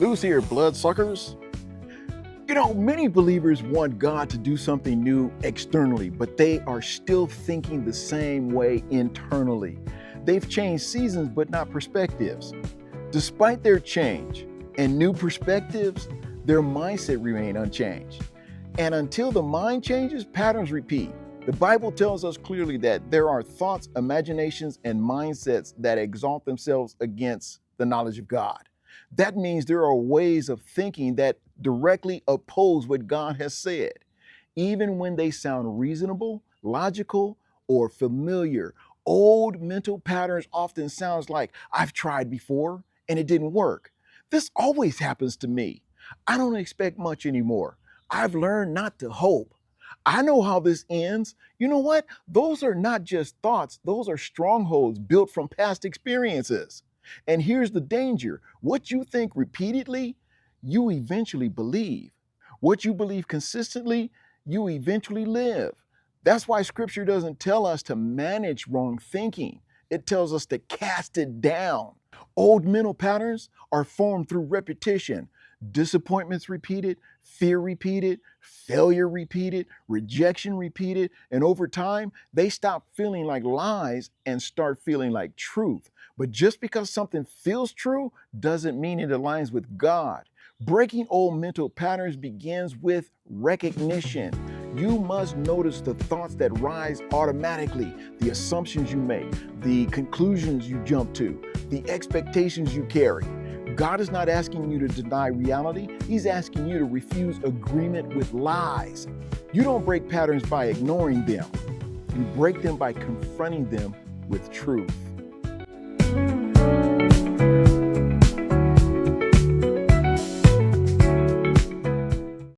Loose here, bloodsuckers. Many believers want God to do something new externally, but they are still thinking the same way internally. They've changed seasons, but not perspectives. Despite their change and new perspectives, their mindset remain unchanged. And until the mind changes, patterns repeat. The Bible tells us clearly that there are thoughts, imaginations, and mindsets that exalt themselves against the knowledge of God. That means there are ways of thinking that directly oppose what God has said, even when they sound reasonable, logical, or familiar. Old mental patterns often sounds like I've tried before and it didn't work. This always happens to me. I don't expect much anymore. I've learned not to hope. I know how this ends. You know what? Those are not just thoughts, those are strongholds built from past experiences. And here's the danger: what you think repeatedly, you eventually believe. What you believe consistently, you eventually live. That's why scripture doesn't tell us to manage wrong thinking. It tells us to cast it down. Old mental patterns are formed through repetition. Disappointments repeated, fear repeated, failure repeated, rejection repeated, and over time, they stop feeling like lies and start feeling like truth. But just because something feels true doesn't mean it aligns with God. Breaking old mental patterns begins with recognition. You must notice the thoughts that rise automatically, the assumptions you make, the conclusions you jump to, the expectations you carry. God is not asking you to deny reality. He's asking you to refuse agreement with lies. You don't break patterns by ignoring them. You break them by confronting them with truth.